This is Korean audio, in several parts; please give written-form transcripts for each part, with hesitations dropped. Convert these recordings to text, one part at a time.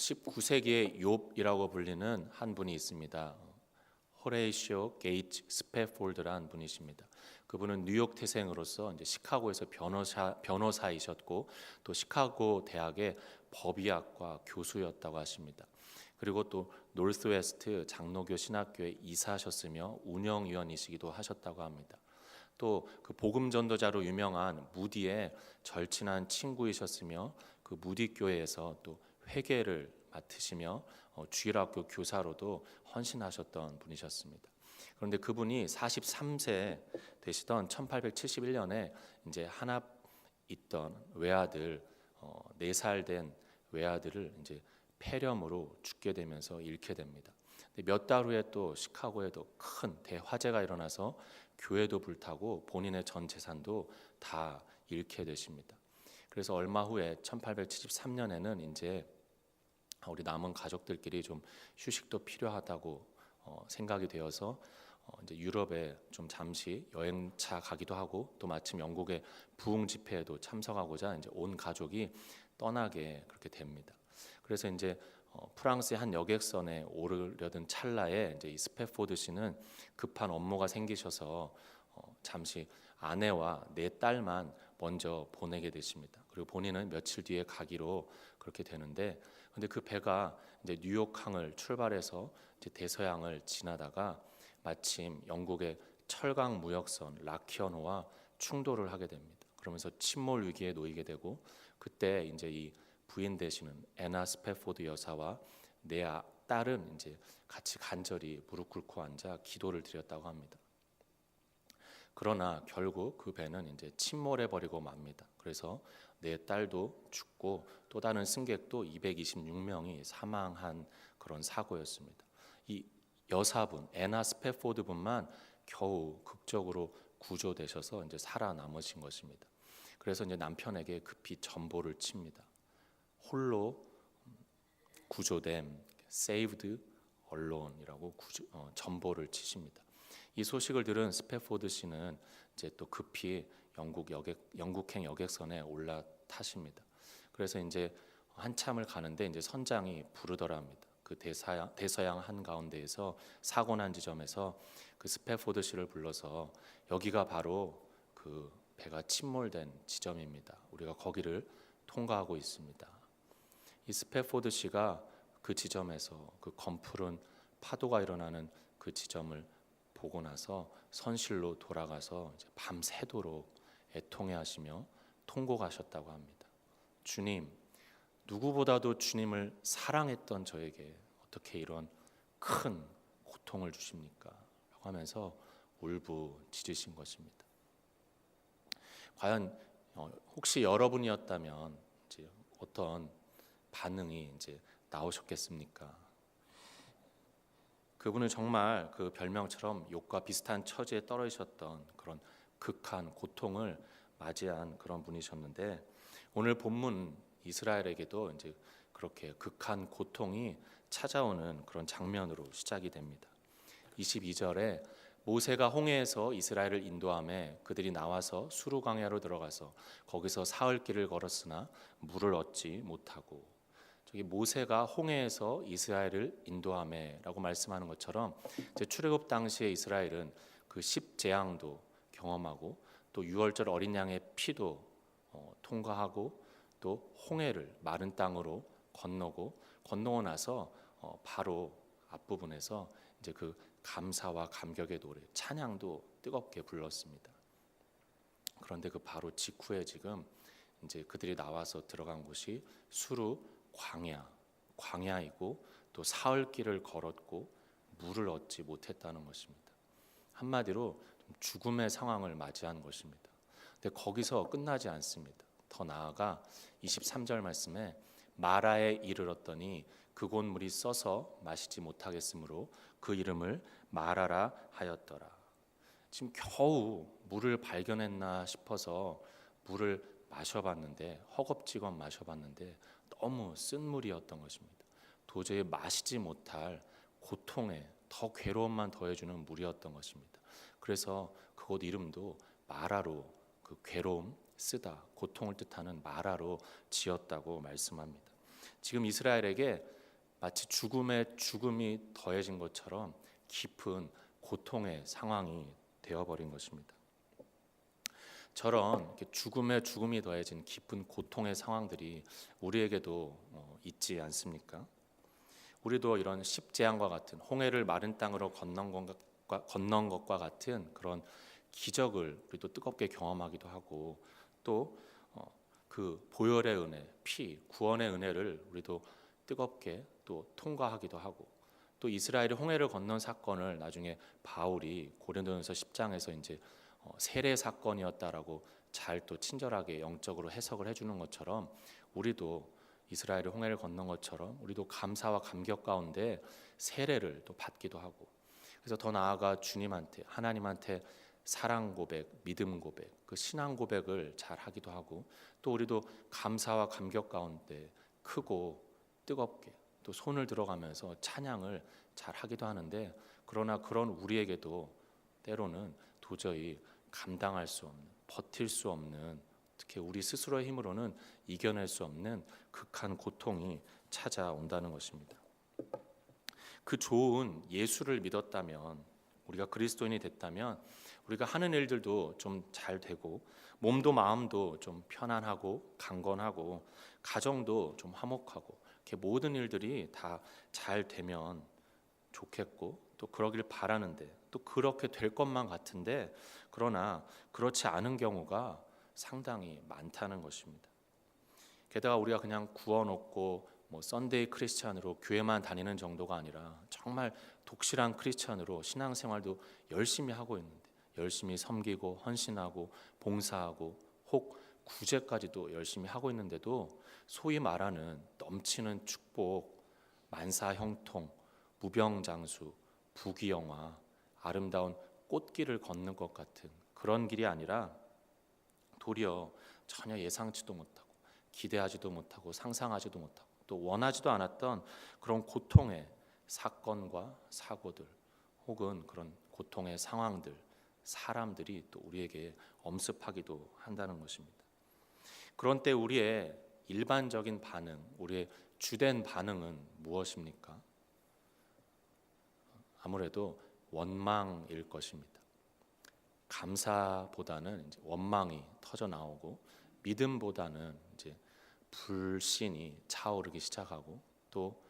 19세기의 욥이라고 불리는 한 분이 있습니다. 호레이시오 게이츠 스패폴드라는 분이십니다. 그분은 뉴욕 태생으로서 이제 시카고에서 변호사이셨고 또 시카고 대학의 법의학과 교수였다고 하십니다. 그리고 또 노스웨스트 장로교 신학교에 이사하셨으며 운영위원이시기도 하셨다고 합니다. 또 그 복음 전도자로 유명한 무디의 절친한 친구이셨으며 그 무디 교회에서 또 회계를 맡으시며 주일학교 교사로도 헌신하셨던 분이셨습니다. 그런데 그분이 43세 되시던 1871년에 이제 하나 있던 외아들 4살 된 외아들을 이제 폐렴으로 죽게 되면서 잃게 됩니다. 몇 달 후에 또 시카고에도 큰 대화재가 일어나서 교회도 불타고 본인의 전 재산도 다 잃게 되십니다. 그래서 얼마 후에 1873년에는 이제 우리 남은 가족들끼리 좀 휴식도 필요하다고 생각이 되어서 이제 유럽에 좀 잠시 여행차 가기도 하고 또 마침 영국의 부흥 집회에도 참석하고자 이제 온 가족이 떠나게 그렇게 됩니다. 그래서 이제 프랑스의 한 여객선에 오르려던 찰나에 이제 이 스패포드 씨는 급한 업무가 생기셔서 잠시 아내와 4딸만 먼저 보내게 되십니다. 그리고 본인은 며칠 뒤에 가기로 그렇게 되는데, 근데 그 배가 이제 뉴욕항을 출발해서 이제 대서양을 지나다가 마침 영국의 철강 무역선 라키언호와 충돌을 하게 됩니다. 그러면서 침몰 위기에 놓이게 되고, 그때 이제 이 부인 되시는 애나 스패포드 여사와 딸은 이제 같이 간절히 무릎 꿇고 앉아 기도를 드렸다고 합니다. 그러나 결국 그 배는 이제 침몰해 버리고 맙니다. 그래서 4딸도 죽고 또 다른 승객도 226명이 사망한 그런 사고였습니다. 이 여사분 애나 스패포드 분만 겨우 극적으로 구조되셔서 이제 살아남으신 것입니다. 그래서 이제 남편에게 급히 전보를 칩니다. 홀로 구조됨, saved alone이라고 전보를 치십니다. 이 소식을 들은 스패포드 씨는 이제 또 급히 영국행 여객선에 올라타십니다. 그래서 이제 한참을 가는데 이제 선장이 부르더랍니다. 그 대서양 한 가운데에서 사고 난 지점에서 그 스패포드 씨를 불러서 여기가 바로 그 배가 침몰된 지점입니다. 우리가 거기를 통과하고 있습니다. 이 스패포드 씨가 그 지점에서 그 검푸른 파도가 일어나는 그 지점을 보고 나서 선실로 돌아가서 이제 밤새도록 애통해하시며 통곡하셨다고 합니다. 주님, 누구보다도 주님을 사랑했던 저에게 어떻게 이런 큰 고통을 주십니까? 라고 하면서 울부짖으신 것입니다. 과연 혹시 여러분이었다면 이제 어떤 반응이 이제 나오셨겠습니까? 그분은 정말 그 별명처럼 욥과 비슷한 처지에 떨어지셨던 그런 극한 고통을 맞이한 그런 분이셨는데, 오늘 본문 이스라엘에게도 이제 그렇게 극한 고통이 찾아오는 그런 장면으로 시작이 됩니다. 22절에 모세가 홍해에서 이스라엘을 인도하매 그들이 나와서 수르 광야로 들어가서 거기서 사흘 길을 걸었으나 물을 얻지 못하고, 저기 모세가 홍해에서 이스라엘을 인도하매라고 말씀하는 것처럼 이제 출애굽 당시에 이스라엘은 그 십재앙도 경험하고 또 유월절 어린 양의 피도 통과하고 또 홍해를 마른 땅으로 건너고 나서 바로 앞부분에서 이제 그 감사와 감격의 노래 찬양도 뜨겁게 불렀습니다. 그런데 그 바로 직후에 지금 이제 그들이 나와서 들어간 곳이 수르 광야이고 또 사흘 길을 걸었고 물을 얻지 못했다는 것입니다. 한마디로 죽음의 상황을 맞이한 것입니다. 근데 거기서 끝나지 않습니다. 더 나아가 23절 말씀에 마라에 이르렀더니 그곳 물이 써서 마시지 못하겠으므로 그 이름을 마라라 하였더라. 지금 겨우 물을 발견했나 싶어서 물을 마셔봤는데, 허겁지겁 마셔봤는데 너무 쓴 물이었던 것입니다. 도저히 마시지 못할 고통에 더 괴로움만 더해주는 물이었던 것입니다. 그래서 그곳 이름도 마라로, 그 괴로움, 쓰다, 고통을 뜻하는 마라로 지었다고 말씀합니다. 지금 이스라엘에게 마치 죽음에 죽음이 더해진 것처럼 깊은 고통의 상황이 되어버린 것입니다. 저런 죽음에 죽음이 더해진 깊은 고통의 상황들이 우리에게도 있지 않습니까? 우리도 이런 십재앙과 같은 홍해를 마른 땅으로 건넌 것과 같은 그런 기적을 우리도 뜨겁게 경험하기도 하고 또 그 보혈의 은혜, 피, 구원의 은혜를 우리도 뜨겁게 또 통과하기도 하고 또 이스라엘이 홍해를 건넌 사건을 나중에 바울이 고린도전서 10장에서 이제 세례 사건이었다라고 잘 또 친절하게 영적으로 해석을 해주는 것처럼 우리도 이스라엘이 홍해를 건넌 것처럼 우리도 감사와 감격 가운데 세례를 또 받기도 하고 그래서 더 나아가 주님한테 하나님한테 사랑 고백, 믿음 고백, 그 신앙 고백을 잘 하기도 하고 또 우리도 감사와 감격 가운데 크고 뜨겁게 또 손을 들어가면서 찬양을 잘 하기도 하는데 그러나 그런 우리에게도 때로는 도저히 감당할 수 없는, 버틸 수 없는 특히 우리 스스로의 힘으로는 이겨낼 수 없는 극한 고통이 찾아온다는 것입니다. 그 좋은 예수를 믿었다면 우리가 그리스도인이 됐다면 우리가 하는 일들도 좀 잘 되고 몸도 마음도 좀 편안하고 강건하고 가정도 좀 화목하고 이렇게 모든 일들이 다 잘 되면 좋겠고 또 그러길 바라는데 또 그렇게 될 것만 같은데 그러나 그렇지 않은 경우가 상당히 많다는 것입니다. 게다가 우리가 그냥 구원 얻고 썬데이 크리스찬으로 교회만 다니는 정도가 아니라 정말 독실한 크리스찬으로 신앙생활도 열심히 하고 있는데 열심히 섬기고 헌신하고 봉사하고 혹 구제까지도 열심히 하고 있는데도 소위 말하는 넘치는 축복, 만사 형통, 무병장수, 부귀영화, 아름다운 꽃길을 걷는 것 같은 그런 길이 아니라 도리어 전혀 예상치도 못하고 기대하지도 못하고 상상하지도 못하고 또 원하지도 않았던 그런 고통의 사건과 사고들 혹은 그런 고통의 상황들, 사람들이 또 우리에게 엄습하기도 한다는 것입니다. 그런 때 우리의 일반적인 반응, 우리의 주된 반응은 무엇입니까? 아무래도 원망일 것입니다. 감사보다는 이제 원망이 터져 나오고 믿음보다는 이제 불신이 차오르기 시작하고 또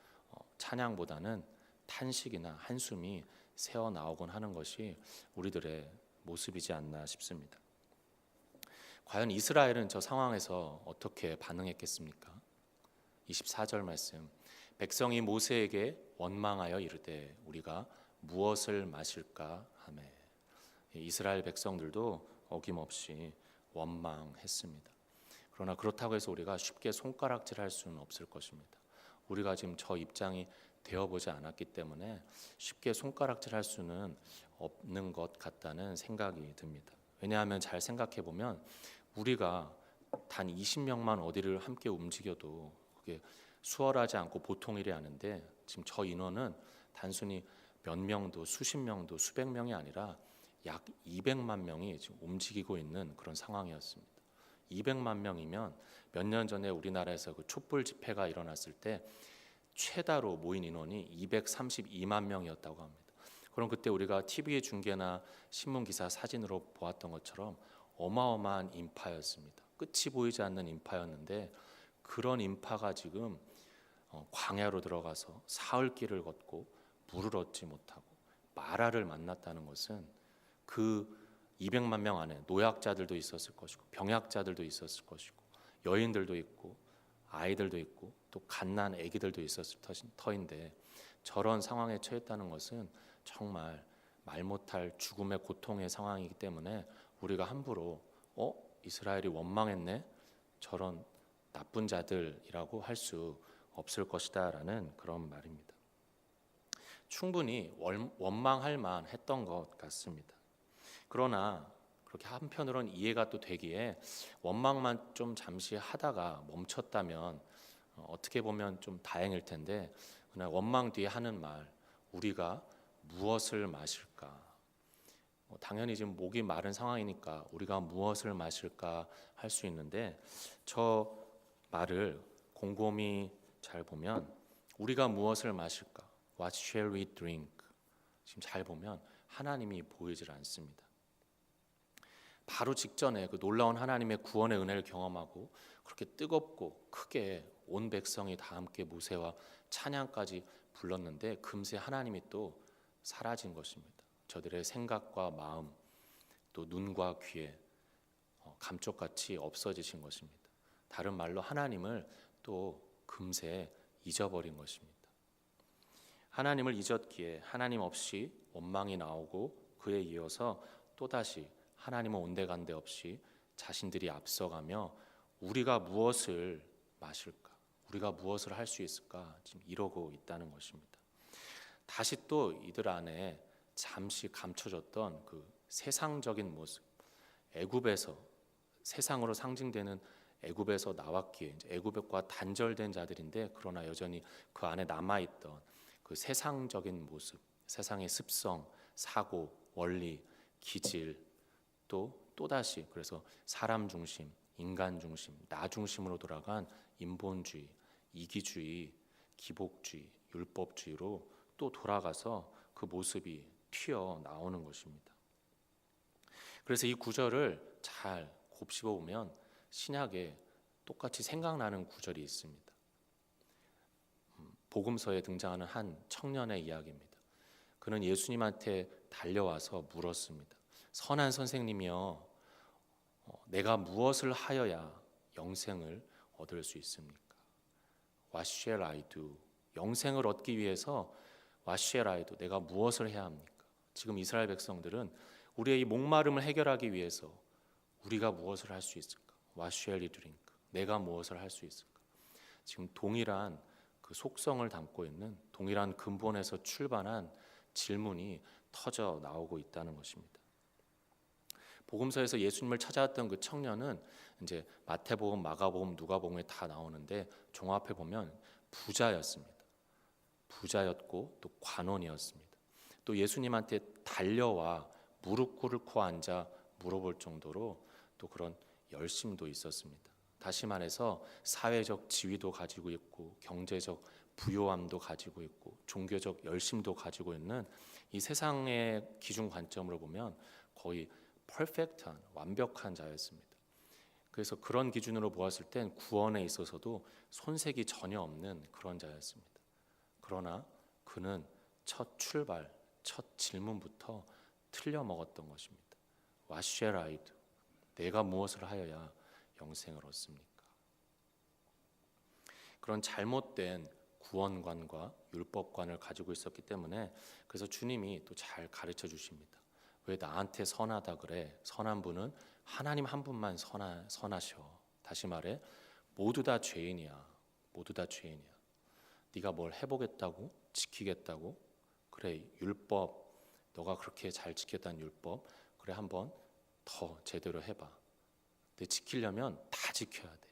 찬양보다는 탄식이나 한숨이 새어 나오곤 하는 것이 우리들의 모습이지 않나 싶습니다. 과연 이스라엘은 저 상황에서 어떻게 반응했겠습니까? 24절 말씀 백성이 모세에게 원망하여 이르되 우리가 무엇을 마실까 하매 이스라엘 백성들도 어김없이 원망했습니다. 그러나 그렇다고 해서 우리가 쉽게 손가락질할 수는 없을 것입니다. 우리가 지금 저 입장이 되어보지 않았기 때문에 쉽게 손가락질할 수는 없는 것 같다는 생각이 듭니다. 왜냐하면 잘 생각해 보면 우리가 단 20명만 어디를 함께 움직여도 그게 수월하지 않고 보통 일이 아닌데 지금 저 인원은 단순히 몇 명도 수십 명도 수백 명이 아니라 약 200만 명이 지금 움직이고 있는 그런 상황이었습니다. 200만 명이면 몇 년 전에 우리나라에서 그 촛불 집회가 일어났을 때 최다로 모인 인원이 232만 명이었다고 합니다. 그럼 그때 우리가 TV 중계나 신문 기사 사진으로 보았던 것처럼 어마어마한 인파였습니다. 끝이 보이지 않는 인파였는데 그런 인파가 지금 광야로 들어가서 사흘길을 걷고 물을 얻지 못하고 마라를 만났다는 것은 그 200만 명 안에 노약자들도 있었을 것이고 병약자들도 있었을 것이고 여인들도 있고 아이들도 있고 또 갓난 아기들도 있었을 터인데 저런 상황에 처했다는 것은 정말 말 못할 죽음의 고통의 상황이기 때문에 우리가 함부로 이스라엘이 원망했네 저런 나쁜 자들이라고 할 수 없을 것이다라는 그런 말입니다. 충분히 원망할 만했던 것 같습니다. 그러나 그렇게 한편으로는 이해가 또 되기에 원망만 좀 잠시 하다가 멈췄다면 어떻게 보면 좀 다행일 텐데 그러나 원망 뒤에 하는 말 우리가 무엇을 마실까? 당연히 지금 목이 마른 상황이니까 우리가 무엇을 마실까 할 수 있는데 저 말을 곰곰이 잘 보면 우리가 무엇을 마실까? What shall we drink? 지금 잘 보면 하나님이 보이질 않습니다. 바로 직전에 그 놀라운 하나님의 구원의 은혜를 경험하고 그렇게 뜨겁고 크게 온 백성이 다 함께 모세와 찬양까지 불렀는데 금세 하나님이 또 사라진 것입니다. 저들의 생각과 마음 또 눈과 귀에 감쪽같이 없어지신 것입니다. 다른 말로 하나님을 또 금세 잊어버린 것입니다. 하나님을 잊었기에 하나님 없이 원망이 나오고 그에 이어서 또다시 하나님은 온데간데 없이 자신들이 앞서가며 우리가 무엇을 마실까? 우리가 무엇을 할 수 있을까? 지금 이러고 있다는 것입니다. 다시 또 이들 안에 잠시 감춰졌던 그 세상적인 모습, 애굽에서 세상으로 상징되는 애굽에서 나왔기에 애굽과 단절된 자들인데 그러나 여전히 그 안에 남아있던 그 세상적인 모습, 세상의 습성, 사고, 원리, 기질 또다시 그래서 사람 중심, 인간 중심, 나 중심으로 돌아간 인본주의, 이기주의, 기복주의, 율법주의로 또 돌아가서 그 모습이 튀어나오는 것입니다. 그래서 이 구절을 잘 곱씹어 보면 신약에 똑같이 생각나는 구절이 있습니다. 복음서에 등장하는 한 청년의 이야기입니다. 그는 예수님한테 달려와서 물었습니다. 선한 선생님이여, 내가 무엇을 하여야 영생을 얻을 수 있습니까? What shall I do? 영생을 얻기 위해서 What shall I do? 내가 무엇을 해야 합니까? 지금 이스라엘 백성들은 우리의 이 목마름을 해결하기 위해서 우리가 무엇을 할 수 있을까? What shall we drink? 내가 무엇을 할 수 있을까? 지금 동일한 그 속성을 담고 있는 동일한 근본에서 출발한 질문이 터져 나오고 있다는 것입니다. 복음서에서 예수님을 찾아왔던 그 청년은 이제 마태복음, 마가복음, 누가복음에 다 나오는데 종합해 보면 부자였습니다. 부자였고 또 관원이었습니다. 또 예수님한테 달려와 무릎 꿇고 앉아 물어볼 정도로 또 그런 열심도 있었습니다. 다시 말해서 사회적 지위도 가지고 있고 경제적 부요함도 가지고 있고 종교적 열심도 가지고 있는 이 세상의 기준 관점으로 보면 거의 퍼펙트한 완벽한 자였습니다. 그래서 그런 기준으로 보았을 땐 구원에 있어서도 손색이 전혀 없는 그런 자였습니다. 그러나 그는 첫 출발, 첫 질문부터 틀려 먹었던 것입니다. What shall I do? 내가 무엇을 하여야 영생을 얻습니까? 그런 잘못된 구원관과 율법관을 가지고 있었기 때문에 그래서 주님이 또 잘 가르쳐 주십니다. 왜 나한테 선하다 그래? 선한 분은 하나님 한 분만 선하셔. 다시 말해 모두 다 죄인이야. 모두 다 죄인이야. 네가 뭘 해보겠다고? 지키겠다고? 그래 율법 너가 그렇게 잘 지켰다는 율법 그래 한번 더 제대로 해봐. 근데 지키려면 다 지켜야 돼.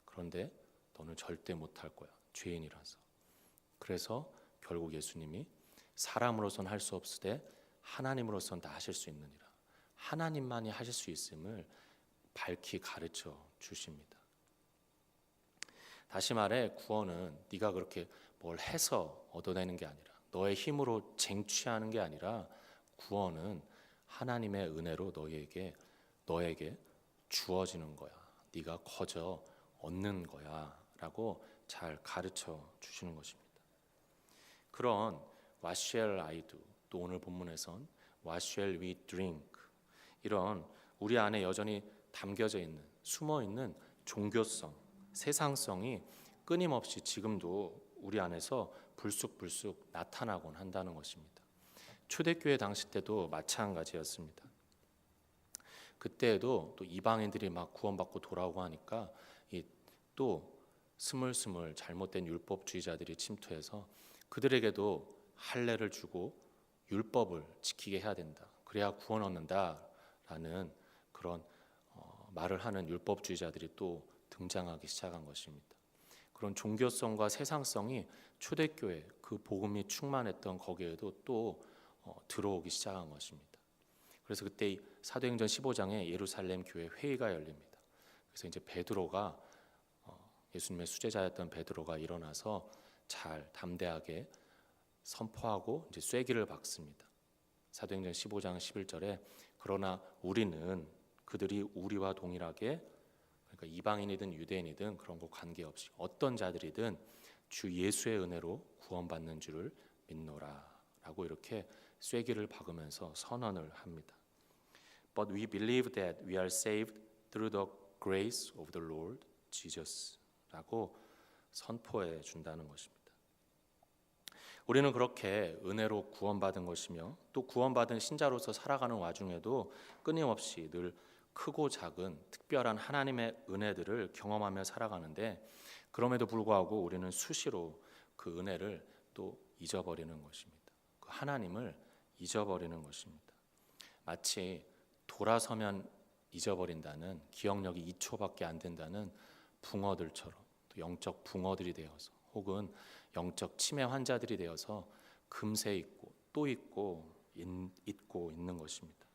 그런데 너는 절대 못할 거야. 죄인이라서. 그래서 결국 예수님이 사람으로선 할 수 없으되 하나님으로선 다 하실 수 있느니라. 하나님만이 하실 수 있음을 밝히 가르쳐 주십니다. 다시 말해 구원은 네가 그렇게 뭘 해서 얻어내는 게 아니라 너의 힘으로 쟁취하는 게 아니라 구원은 하나님의 은혜로 너에게 주어지는 거야. 네가 거저 얻는 거야 라고 잘 가르쳐 주시는 것입니다. 그런 What shall I do? 또 오늘 본문에선 What shall we drink? 이런 우리 안에 여전히 담겨져 있는 숨어있는 종교성, 세상성이 끊임없이 지금도 우리 안에서 불쑥불쑥 나타나곤 한다는 것입니다. 초대교회 당시 때도 마찬가지였습니다. 그때에도 또 이방인들이 막 구원받고 돌아오고 하니까 또 스물스물 잘못된 율법주의자들이 침투해서 그들에게도 할례를 주고 율법을 지키게 해야 된다. 그래야 구원 얻는다라는 그런 말을 하는 율법주의자들이 또 등장하기 시작한 것입니다. 그런 종교성과 세상성이 초대교회 그 복음이 충만했던 거기에도 또 들어오기 시작한 것입니다. 그래서 그때 사도행전 15장에 예루살렘 교회 회의가 열립니다. 그래서 이제 베드로가 예수님의 수제자였던 베드로가 일어나서 잘 담대하게 선포하고 이제 쐐기를 박습니다. 사도행전 15장 11절에 그러나 우리는 그들이 우리와 동일하게, 그러니까 이방인이든 유대인이든 그런 거 관계없이 어떤 자들이든 주 예수의 은혜로 구원받는 줄을 믿노라 라고 이렇게 쐐기를 박으면서 선언을 합니다. But we believe that we are saved through the grace of the Lord Jesus 라고 선포해 준다는 것입니다. 우리는 그렇게 은혜로 구원받은 것이며 또 구원받은 신자로서 살아가는 와중에도 끊임없이 늘 크고 작은 특별한 하나님의 은혜들을 경험하며 살아가는데, 그럼에도 불구하고 우리는 수시로 그 은혜를 또 잊어버리는 것입니다. 그 하나님을 잊어버리는 것입니다. 마치 돌아서면 잊어버린다는, 기억력이 2초밖에 안 된다는 붕어들처럼, 또 영적 붕어들이 되어서 혹은 영적 치매 환자들이 되어서 금세 잊고 또 잊고 있는 것입니다.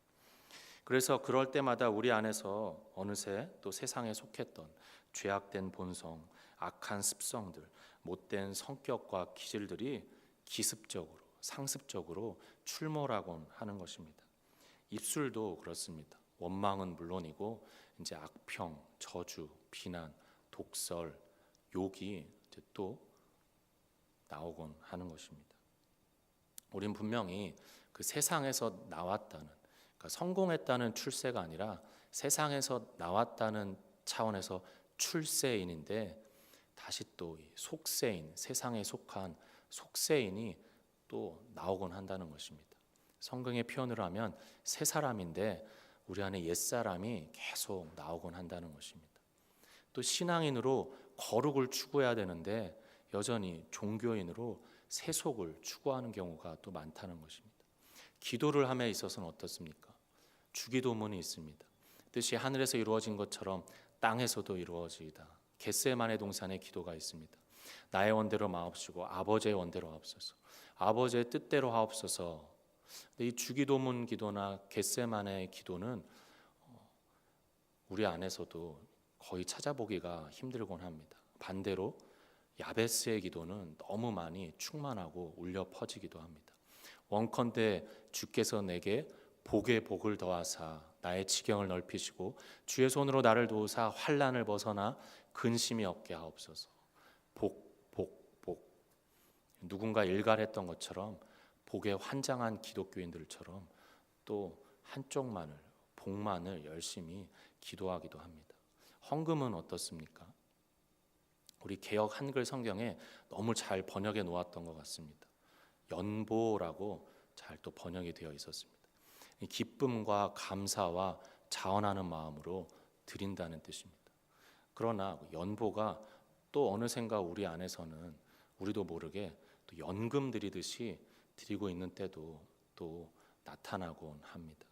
그래서 그럴 때마다 우리 안에서 어느새 또 세상에 속했던 죄악된 본성, 악한 습성들, 못된 성격과 기질들이 기습적으로, 상습적으로 출몰하곤 하는 것입니다. 입술도 그렇습니다. 원망은 물론이고 이제 악평, 저주, 비난, 독설, 욕이 이제 또 나오곤 하는 것입니다. 우린 분명히 그 세상에서 나왔다는, 그러니까 성공했다는 출세가 아니라 세상에서 나왔다는 차원에서 출세인인데, 다시 또 속세인, 세상에 속한 속세인이 또 나오곤 한다는 것입니다. 성경의 표현으로 하면 새 사람인데 우리 안에 옛 사람이 계속 나오곤 한다는 것입니다. 또 신앙인으로 거룩을 추구해야 되는데 여전히 종교인으로 세속을 추구하는 경우가 또 많다는 것입니다. 기도를 함에 있어서는 어떻습니까? 주기도문이 있습니다. 뜻이 하늘에서 이루어진 것처럼 땅에서도 이루어지이다. 겟세마네 동산에 기도가 있습니다. 나의 원대로 마옵시고 아버지의 원대로 하옵소서. 아버지의 뜻대로 하옵소서. 이 주기도문 기도나 겟세마네 기도는 우리 안에서도 거의 찾아보기가 힘들곤 합니다. 반대로 야베스의 기도는 너무 많이 충만하고 울려 퍼지기도 합니다. 원컨대 주께서 내게 복에 복을 더하사 나의 지경을 넓히시고 주의 손으로 나를 도우사 환난을 벗어나 근심이 없게 하옵소서. 복, 복, 복. 누군가 일갈했던 것처럼 복에 환장한 기독교인들처럼 또 한쪽만을, 복만을 열심히 기도하기도 합니다. 헌금은 어떻습니까? 우리 개역 한글 성경에 너무 잘 번역해 놓았던 것 같습니다. 연보라고 잘 또 번역이 되어 있었습니다. 기쁨과 감사와 자원하는 마음으로 드린다는 뜻입니다. 그러나 연보가 또 어느샌가 우리 안에서는 우리도 모르게 또 연금 드리듯이 드리고 있는 때도 또 나타나곤 합니다.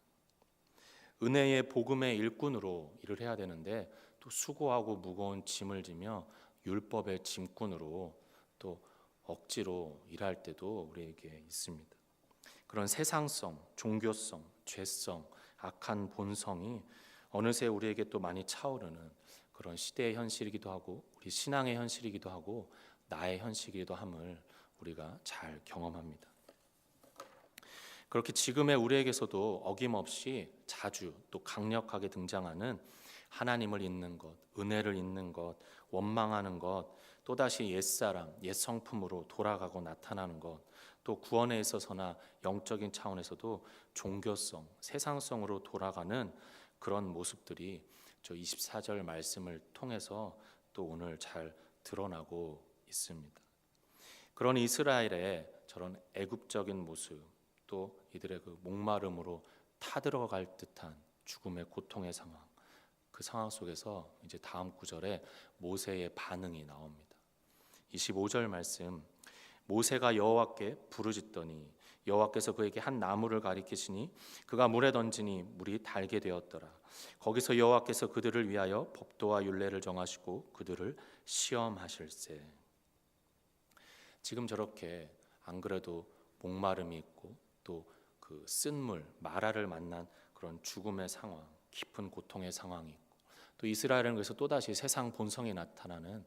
은혜의 복음의 일꾼으로 일을 해야 되는데 또 수고하고 무거운 짐을 지며 율법의 짐꾼으로 또 억지로 일할 때도 우리에게 있습니다. 그런 세상성, 종교성, 죄성, 악한 본성이 어느새 우리에게 또 많이 차오르는 그런 시대의 현실이기도 하고 우리 신앙의 현실이기도 하고 나의 현실이기도 함을 우리가 잘 경험합니다. 그렇게 지금의 우리에게서도 어김없이 자주 또 강력하게 등장하는 하나님을 잊는 것, 은혜를 잊는 것, 원망하는 것, 또다시 옛사람, 옛 성품으로 돌아가고 나타나는 것, 또 구원에 있어서나 영적인 차원에서도 종교성, 세상성으로 돌아가는 그런 모습들이 저 24절 말씀을 통해서 또 오늘 잘 드러나고 있습니다. 그런 이스라엘의 저런 애굽적인 모습, 또 이들의 그 목마름으로 타들어갈 듯한 죽음의 고통의 상황, 그 상황 속에서 이제 다음 구절에 모세의 반응이 나옵니다. 25절 말씀, 모세가 여호와께 부르짖더니 여호와께서 그에게 한 나무를 가리키시니 그가 물에 던지니 물이 달게 되었더라. 거기서 여호와께서 그들을 위하여 법도와 율례를 정하시고 그들을 시험하실세. 지금 저렇게 안 그래도 목마름이 있고 또 그 쓴물 마라를 만난 그런 죽음의 상황, 깊은 고통의 상황이 있고 또 이스라엘은 그래서 또다시 세상 본성이 나타나는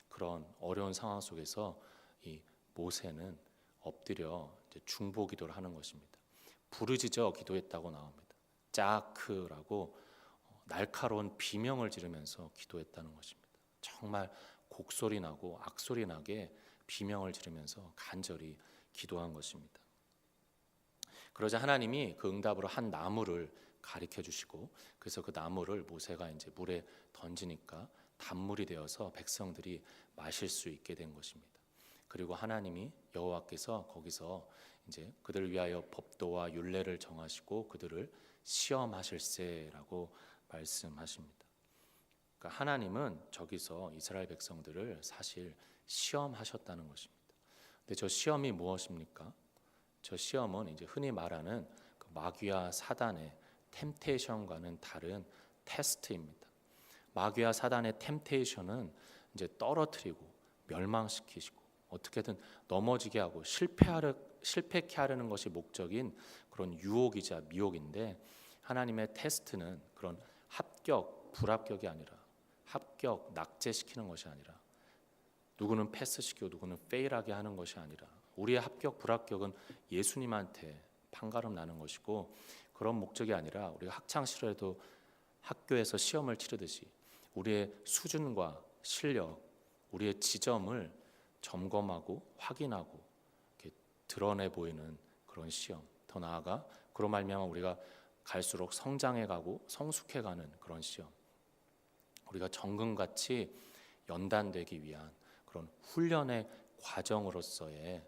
그런 어려운 상황 속에서 이 모세는 엎드려 이제 중보 기도를 하는 것입니다. 부르짖어 기도했다고 나옵니다. 짜크라고 날카로운 비명을 지르면서 기도했다는 것입니다. 정말 곡소리 나고 악소리 나게 비명을 지르면서 간절히 기도한 것입니다. 그러자 하나님이 그 응답으로 한 나무를 가리켜 주시고, 그래서 그 나무를 모세가 이제 물에 던지니까 단물이 되어서 백성들이 마실 수 있게 된 것입니다. 그리고 하나님이 여호와께서 거기서 이제 그들을 위하여 법도와 율례를 정하시고 그들을 시험하실세라고 말씀하십니다. 그러니까 하나님은 저기서 이스라엘 백성들을 사실 시험하셨다는 것입니다. 근데 저 시험이 무엇입니까? 저 시험은 이제 흔히 말하는 그 마귀와 사단의 템테이션과는 다른 테스트입니다. 마귀와 사단의 템테이션은 이제 떨어뜨리고 멸망시키시고 어떻게든 넘어지게 하고 실패케 하려는 것이 목적인 그런 유혹이자 미혹인데, 하나님의 테스트는 그런 합격, 불합격이 아니라 합격, 낙제시키는 것이 아니라 누구는 패스시키고 누구는 페일하게 하는 것이 아니라 우리의 합격, 불합격은 예수님한테 판가름 나는 것이고, 그런 목적이 아니라 우리가 학창시절에도 학교에서 시험을 치르듯이 우리의 수준과 실력, 우리의 지점을 점검하고 확인하고 이렇게 드러내 보이는 그런 시험, 더 나아가 그로 말미암아 우리가 갈수록 성장해가고 성숙해가는 그런 시험, 우리가 정금같이 연단되기 위한 그런 훈련의 과정으로서의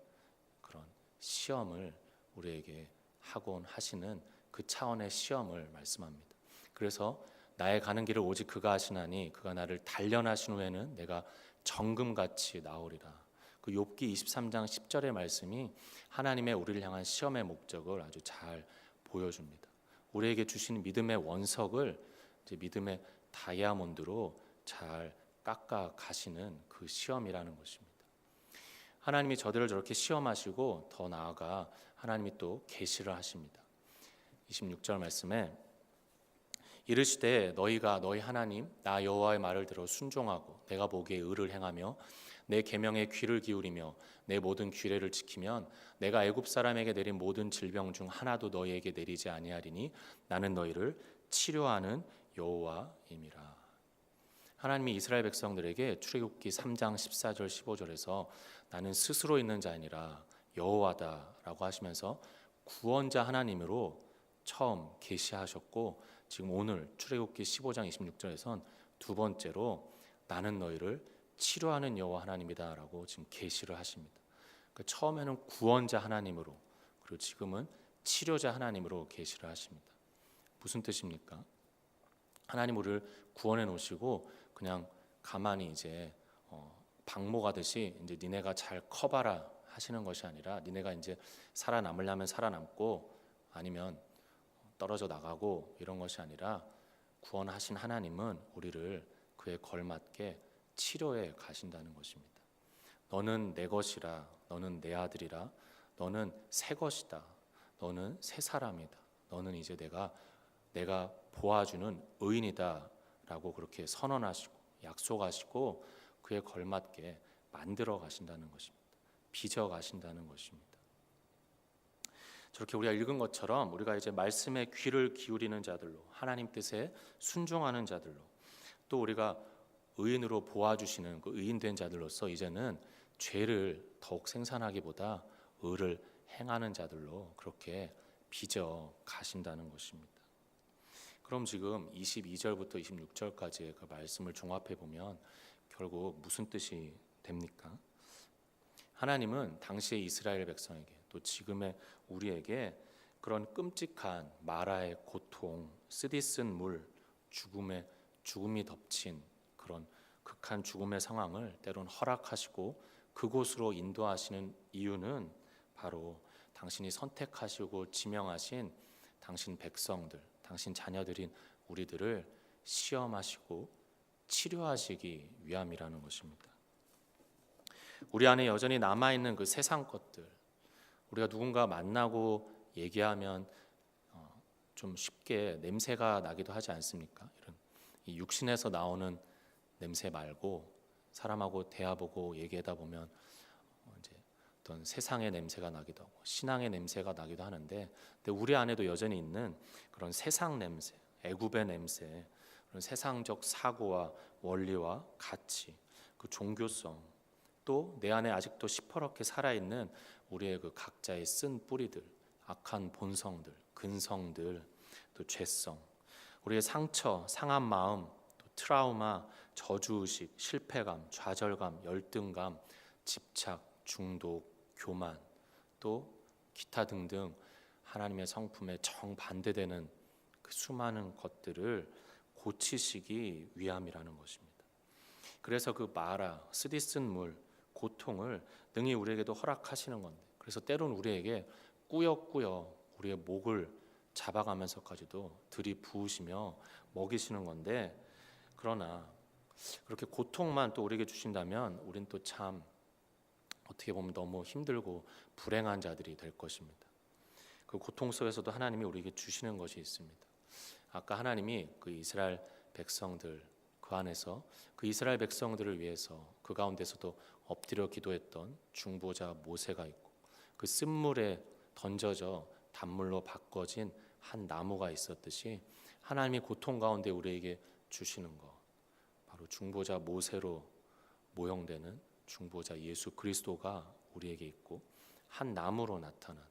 그런 시험을 우리에게 하곤 하시는 그 차원의 시험을 말씀합니다. 그래서 나의 가는 길을 오직 그가 하시나니 그가 나를 단련하신 후에는 내가 정금같이 나오리라. 그 욥기 23장 10절의 말씀이 하나님의 우리를 향한 시험의 목적을 아주 잘 보여줍니다. 우리에게 주신 믿음의 원석을 이제 믿음의 다이아몬드로 잘 깎아 가시는 그 시험이라는 것입니다. 하나님이 저들을 저렇게 시험하시고 더 나아가 하나님이 또 계시를 하십니다. 26절 말씀에 이르시되 너희가 너희 하나님 나 여호와의 말을 들어 순종하고 내가 보기에 의를 행하며 내 계명에 귀를 기울이며 내 모든 규례를 지키면 내가 애굽 사람에게 내린 모든 질병 중 하나도 너희에게 내리지 아니하리니 나는 너희를 치료하는 여호와임이라. 하나님이 이스라엘 백성들에게 출애굽기 3장 14절 15절에서 나는 스스로 있는 자 아니라 여호와다라고 하시면서 구원자 하나님으로 처음 계시하셨고, 지금 오늘 출애굽기 15장 26절에선 두 번째로 나는 너희를 치료하는 여호와 하나님이다라고 지금 계시를 하십니다. 그러니까 처음에는 구원자 하나님으로, 그리고 지금은 치료자 하나님으로 계시를 하십니다. 무슨 뜻입니까? 하나님 우리를 구원해 놓으시고 그냥 가만히 이제 방목하듯이 이제 니네가 잘 커봐라 하시는 것이 아니라, 니네가 이제 살아남으려면 살아남고 아니면 떨어져 나가고 이런 것이 아니라, 구원하신 하나님은 우리를 그에 걸맞게 치료해 가신다는 것입니다. 너는 내 것이라, 너는 내 아들이라, 너는 새 것이다, 너는 새 사람이다, 너는 이제 내가 보아주는 의인이다라고 그렇게 선언하시고 약속하시고 그에 걸맞게 만들어 가신다는 것입니다. 빚어 가신다는 것입니다. 저렇게 우리가 읽은 것처럼 우리가 이제 말씀에 귀를 기울이는 자들로, 하나님 뜻에 순종하는 자들로, 또 우리가 의인으로 보아주시는 그 의인된 자들로서 이제는 죄를 더욱 생산하기보다 의를 행하는 자들로 그렇게 빚어 가신다는 것입니다. 그럼 지금 22절부터 26절까지의 그 말씀을 종합해 보면 결국 무슨 뜻이 됩니까? 하나님은 당시의 이스라엘 백성에게 또 지금의 우리에게 그런 끔찍한 마라의 고통, 쓰디쓴 물, 죽음이 덮친 그런 극한 죽음의 상황을 때론 허락하시고 그곳으로 인도하시는 이유는 바로 당신이 선택하시고 지명하신 당신 백성들, 당신 자녀들인 우리들을 시험하시고 치료하시기 위함이라는 것입니다. 우리 안에 여전히 남아있는 그 세상 것들, 우리가 누군가 만나고 얘기하면 좀 쉽게 냄새가 나기도 하지 않습니까? 이 육신에서 나오는 냄새 말고 사람하고 대화보고 얘기하다 보면 이제 어떤 세상의 냄새가 나기도 하고 신앙의 냄새가 나기도 하는데, 근데 우리 안에도 여전히 있는 그런 세상 냄새, 애굽의 냄새, 그런 세상적 사고와 원리와 가치, 그 종교성, 또 내 안에 아직도 시퍼렇게 살아있는 우리의 그 각자의 쓴 뿌리들, 악한 본성들, 근성들, 또 죄성, 우리의 상처, 상한 마음, 또 트라우마, 저주의식, 실패감, 좌절감, 열등감, 집착, 중독, 교만, 또 기타 등등 하나님의 성품에 정반대되는 그 수많은 것들을 고치시기 위함이라는 것입니다. 그래서 그 마라, 쓰디쓴 물, 고통을 능히 우리에게도 허락하시는 건데, 그래서 때론 우리에게 꾸역꾸역 우리의 목을 잡아가면서까지도 들이부으시며 먹이시는 건데, 그러나 그렇게 고통만 또 우리에게 주신다면 우린 또 참 어떻게 보면 너무 힘들고 불행한 자들이 될 것입니다. 그 고통 속에서도 하나님이 우리에게 주시는 것이 있습니다. 아까 하나님이 그 이스라엘 백성들, 그 안에서 그 이스라엘 백성들을 위해서 그 가운데서도 엎드려 기도했던 중보자 모세가 있고, 그 쓴물에 던져져 단물로 바꿔진 한 나무가 있었듯이 하나님이 고통 가운데 우리에게 주시는 것, 바로 중보자 모세로 모형되는 중보자 예수 그리스도가 우리에게 있고, 한 나무로 나타난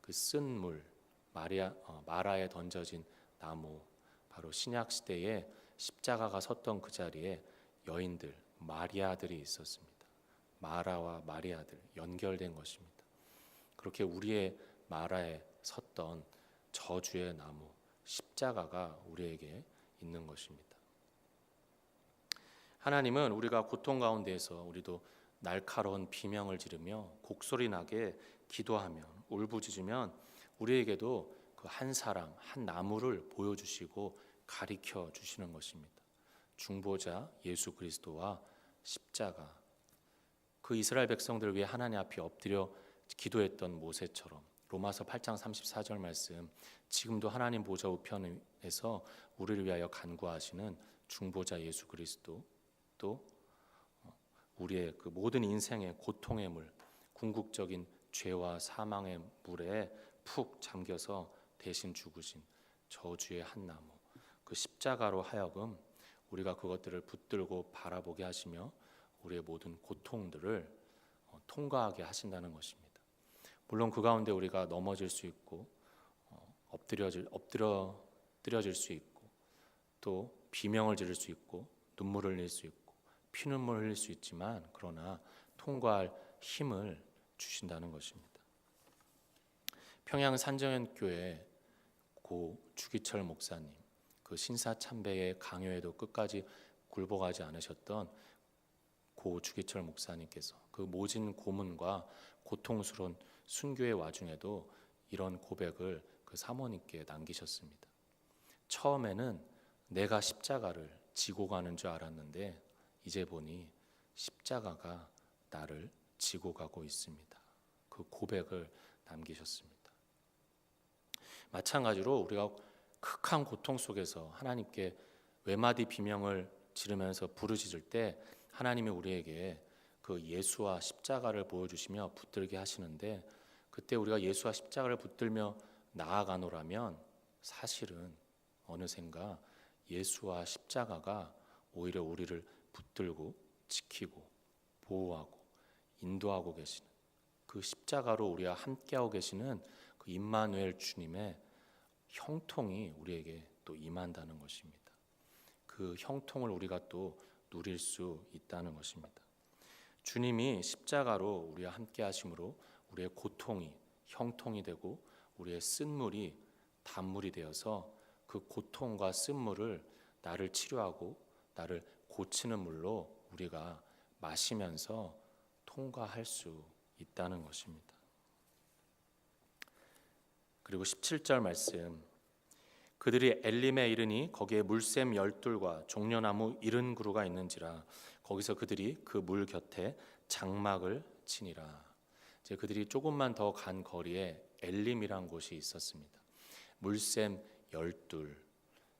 그 쓴물, 마라에 던져진 나무, 바로 신약 시대에 십자가가 섰던 그 자리에 여인들, 마리아들이 있었습니다. 마라와 마리아들 연결된 것입니다. 그렇게 우리의 마라에 섰던 저주의 나무, 십자가가 우리에게 있는 것입니다. 하나님은 우리가 고통 가운데에서 우리도 날카로운 비명을 지르며 곡소리 나게 기도하며 울부짖으면 우리에게도 그 한 사람, 한 나무를 보여주시고 가리켜 주시는 것입니다. 중보자 예수 그리스도와 십자가, 그 이스라엘 백성들을 위해 하나님 앞에 엎드려 기도했던 모세처럼 로마서 8장 34절 말씀, 지금도 하나님 보좌 우편에서 우리를 위하여 간구하시는 중보자 예수 그리스도, 또 우리의 그 모든 인생의 고통의 물, 궁극적인 죄와 사망의 물에 푹 잠겨서 대신 죽으신 저주의 한 나무, 그 십자가로 하여금 우리가 그것들을 붙들고 바라보게 하시며 우리의 모든 고통들을 통과하게 하신다는 것입니다. 물론 그 가운데 우리가 넘어질 수 있고 엎드려질 수 있고, 또 비명을 지를 수 있고, 눈물을 흘릴 수 있고, 피눈물 흘릴 수 있지만, 그러나 통과할 힘을 주신다는 것입니다. 평양 산정현교회 고 주기철 목사님, 그 신사참배의 강요에도 끝까지 굴복하지 않으셨던 고 주기철 목사님께서 그 모진 고문과 고통스러운 순교의 와중에도 이런 고백을 그 사모님께 남기셨습니다. 처음에는 내가 십자가를 지고 가는 줄 알았는데 이제 보니 십자가가 나를 지고 가고 있습니다. 그 고백을 남기셨습니다. 마찬가지로 우리가 극한 고통 속에서 하나님께 외마디 비명을 지르면서 부르짖을 때 하나님이 우리에게 그 예수와 십자가를 보여주시며 붙들게 하시는데, 그때 우리가 예수와 십자가를 붙들며 나아가노라면 사실은 어느샌가 예수와 십자가가 오히려 우리를 붙들고 지키고 보호하고 인도하고 계시는, 그 십자가로 우리와 함께하고 계시는 그 임마누엘 주님의 형통이 우리에게 또 임한다는 것입니다. 그 형통을 우리가 또 누릴 수 있다는 것입니다. 주님이 십자가로 우리와 함께 하심으로 우리의 고통이 형통이 되고 우리의 쓴물이 단물이 되어서 그 고통과 쓴물을 나를 치료하고 나를 고치는 물로 우리가 마시면서 통과할 수 있다는 것입니다. 그리고 17절 말씀, 그들이 엘림에 이르니 거기에 물샘 12과 종려나무 70그루가 있는지라 거기서 그들이 그 물 곁에 장막을 치니라. 이제 그들이 조금만 더 간 거리에 엘림이란 곳이 있었습니다. 물샘 12,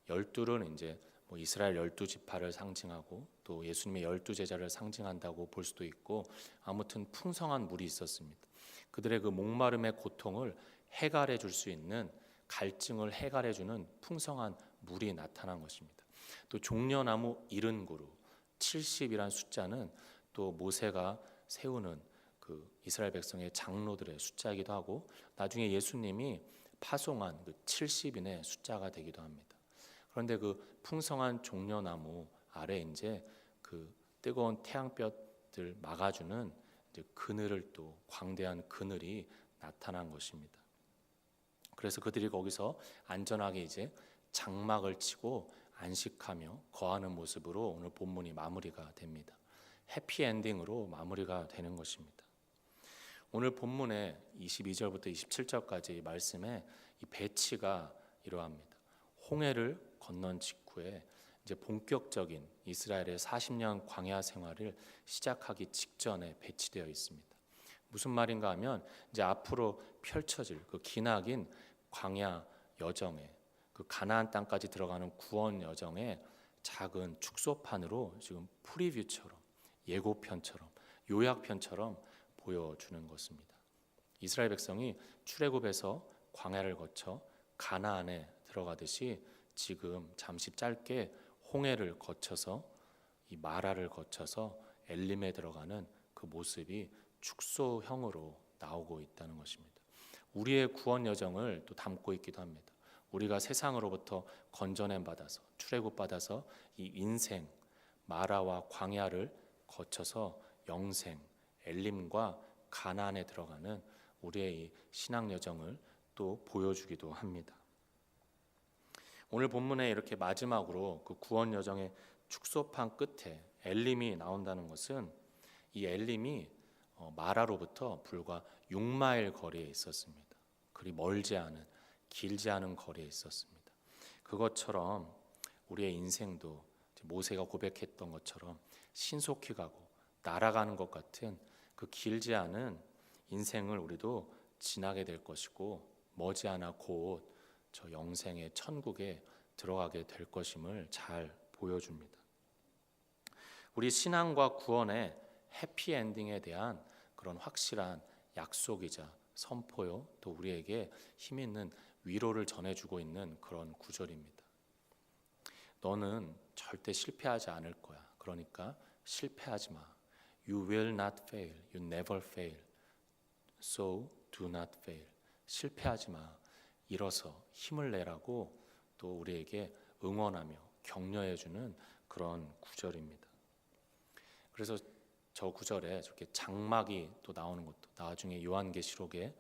12은 이제 뭐 이스라엘 12지파를 상징하고 또 예수님의 12제자를 상징한다고 볼 수도 있고, 아무튼 풍성한 물이 있었습니다. 그들의 그 목마름의 고통을 해결해 줄 수 있는, 갈증을 해결해 주는 풍성한 물이 나타난 것입니다. 또 종려나무 70그루, 70이란 숫자는 또 모세가 세우는 그 이스라엘 백성의 장로들의 숫자이기도 하고, 나중에 예수님이 파송한 그 70인의 숫자가 되기도 합니다. 그런데 그 풍성한 종려나무 아래 이제 그 뜨거운 태양볕을 막아주는 이제 그늘을, 또 광대한 그늘이 나타난 것입니다. 그래서 그들이 거기서 안전하게 이제 장막을 치고 안식하며 거하는 모습으로 오늘 본문이 마무리가 됩니다. 해피엔딩으로 마무리가 되는 것입니다. 오늘 본문의 22절부터 27절까지 말씀에 이 배치가 이러합니다. 홍해를 건넌 직후에 이제 본격적인 이스라엘의 40년 광야 생활을 시작하기 직전에 배치되어 있습니다. 무슨 말인가 하면 이제 앞으로 펼쳐질 그 기나긴 광야 여정에, 그 가나안 땅까지 들어가는 구원 여정에 작은 축소판으로 지금 프리뷰처럼, 예고편처럼, 요약편처럼 보여주는 것입니다. 이스라엘 백성이 출애굽에서 광야를 거쳐 가나안에 들어가듯이 지금 잠시 짧게 홍해를 거쳐서 이 마라를 거쳐서 엘림에 들어가는 그 모습이 축소형으로 나오고 있다는 것입니다. 우리의 구원 여정을 또 담고 있기도 합니다. 우리가 세상으로부터 건져냄 받아서, 출애굽 받아서 이 인생 마라와 광야를 거쳐서 영생 엘림과 가나안에 들어가는 우리의 이 신앙 여정을 또 보여주기도 합니다. 오늘 본문에 이렇게 마지막으로 그 구원 여정의 축소판 끝에 엘림이 나온다는 것은, 이 엘림이 마라로부터 불과 6마일 거리에 있었습니다. 그리 멀지 않은, 길지 않은 거리에 있었습니다. 그것처럼 우리의 인생도 모세가 고백했던 것처럼 신속히 가고 날아가는 것 같은 그 길지 않은 인생을 우리도 지나게 될 것이고, 머지않아 곧 저 영생의 천국에 들어가게 될 것임을 잘 보여줍니다. 우리 신앙과 구원의 해피엔딩에 대한 그런 확실한 약속이자 선포요, 또 우리에게 힘 있는 위로를 전해주고 있는 그런 구절입니다. 너는 절대 실패하지 않을 거야. 그러니까 실패하지 마. You will not fail. You never fail. So do not fail. 실패하지 마. 일어서 힘을 내라고 또 우리에게 응원하며 격려해주는 그런 구절입니다. 그래서 저 구절에 저렇게 장막이 또 나오는 것도, 나중에 요한계시록에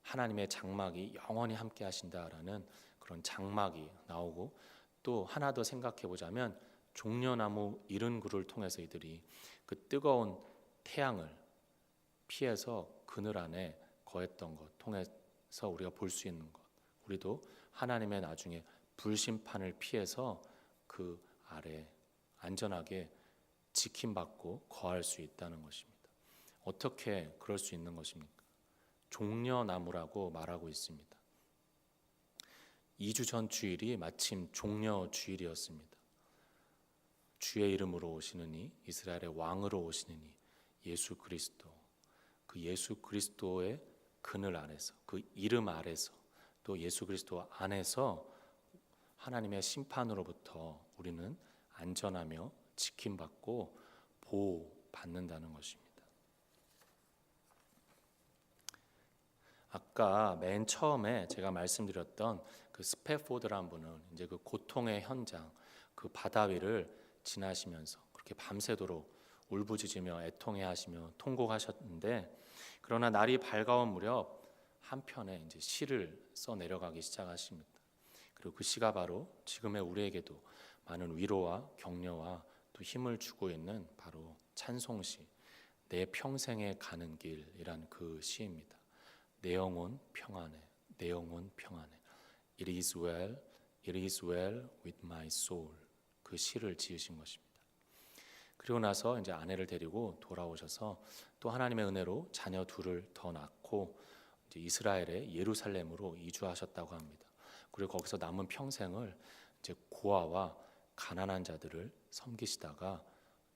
하나님의 장막이 영원히 함께 하신다라는 그런 장막이 나오고, 또 하나 더 생각해 보자면 종려나무 70그루를 통해서 이들이 그 뜨거운 태양을 피해서 그늘 안에 거했던 것 통해서 우리가 볼 수 있는 것, 우리도 하나님의 나중에 불심판을 피해서 그 아래 안전하게 지킴받고 거할 수 있다는 것입니다. 어떻게 그럴 수 있는 것입니까? 종려나무라고 말하고 있습니다. 2주 전 주일이 마침 종려 주일이었습니다. 주의 이름으로 오시는 이, 이스라엘의 왕으로 오시는 이 예수 그리스도, 그 예수 그리스도의 그늘 아래서, 그 이름 아래서, 또 예수 그리스도 안에서 하나님의 심판으로부터 우리는 안전하며 지킴받고 보호받는다는 것입니다. 아까 맨 처음에 제가 말씀드렸던 그 스패포드라는 분은 이제 그 고통의 현장, 그 바다 위를 지나시면서 그렇게 밤새도록 울부짖으며 애통해하시며 통곡하셨는데, 그러나 날이 밝아온 무렵 한편에 이제 시를 써 내려가기 시작하십니다. 그리고 그 시가 바로 지금의 우리에게도 많은 위로와 격려와 또 힘을 주고 있는 바로 찬송시, 내 평생에 가는 길이란 그 시입니다. 내 영혼 평안해, 내 영혼 평안해. It is well, it is well with my soul. 그 시를 지으신 것입니다. 그리고 나서 이제 아내를 데리고 돌아오셔서 또 하나님의 은혜로 자녀 둘을 더 낳고 이제 이스라엘의 예루살렘으로 이주하셨다고 합니다. 그리고 거기서 남은 평생을 이제 고아와 가난한 자들을 섬기시다가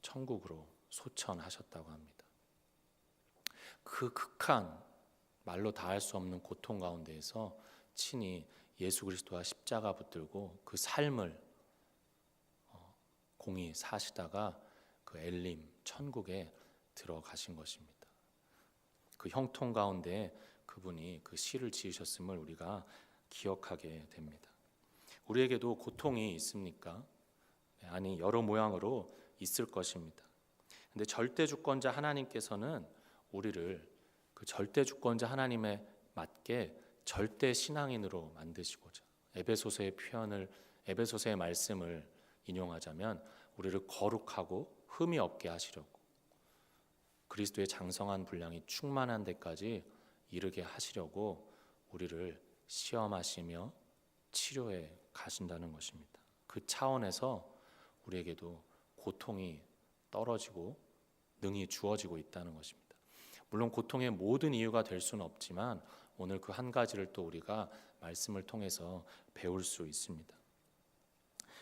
천국으로 소천하셨다고 합니다. 그 극한 말로 다할 수 없는 고통 가운데에서 친히 예수 그리스도와 십자가 붙들고 그 삶을 공히 사시다가 그 엘림 천국에 들어가신 것입니다. 그 형통 가운데 그분이 그 시를 지으셨음을 우리가 기억하게 됩니다. 우리에게도 고통이 있습니까? 아니, 여러 모양으로 있을 것입니다. 근데 절대 주권자 하나님께서는 우리를 그 절대 주권자 하나님에 맞게 절대 신앙인으로 만드시고자 에베소서의 말씀을 인용하자면 우리를 거룩하고 흠이 없게 하시려고 그리스도의 장성한 분량이 충만한 데까지 이르게 하시려고 우리를 시험하시며 치료해 가신다는 것입니다. 그 차원에서 우리에게도 고통이 떨어지고 능히 주어지고 있다는 것입니다. 물론 고통의 모든 이유가 될 수는 없지만 오늘 그 한 가지를 또 우리가 말씀을 통해서 배울 수 있습니다.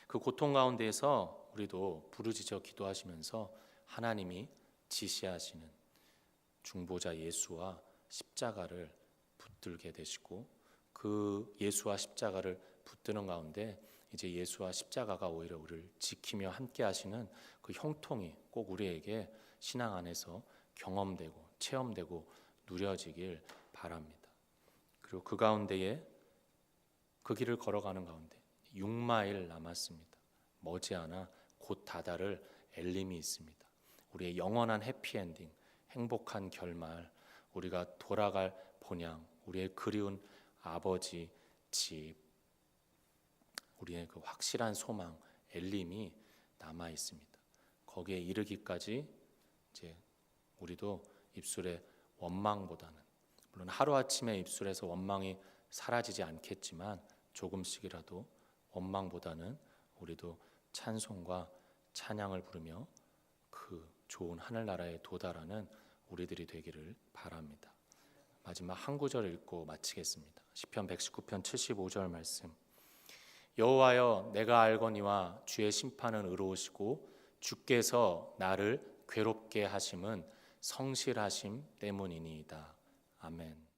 그 고통 가운데에서 우리도 부르짖어 기도하시면서 하나님이 지시하시는 중보자 예수와 십자가를 붙들게 되시고 그 예수와 십자가를 붙드는 가운데 이제 예수와 십자가가 오히려 우리를 지키며 함께 하시는 그 형통이 꼭 우리에게 신앙 안에서 경험되고 체험되고 누려지길 바랍니다. 그리고 그 가운데에 그 길을 걸어가는 가운데 6마일 남았습니다. 머지않아 곧 다다를 엘림이 있습니다. 우리의 영원한 해피엔딩, 행복한 결말, 우리가 돌아갈 본향, 우리의 그리운 아버지 집, 우리의 그 확실한 소망 엘림이 남아 있습니다. 거기에 이르기까지 이제 우리도 입술에 원망보다는, 물론 하루아침에 입술에서 원망이 사라지지 않겠지만 조금씩이라도 원망보다는 우리도 찬송과 찬양을 부르며 그 좋은 하늘나라에 도달하는 우리들이 되기를 바랍니다. 마지막 한 구절 읽고 마치겠습니다. 시편 119편 75절 말씀. 여호와여, 내가 알거니와 주의 심판은 의로우시고 주께서 나를 괴롭게 하심은 성실하심 때문이니이다. 아멘.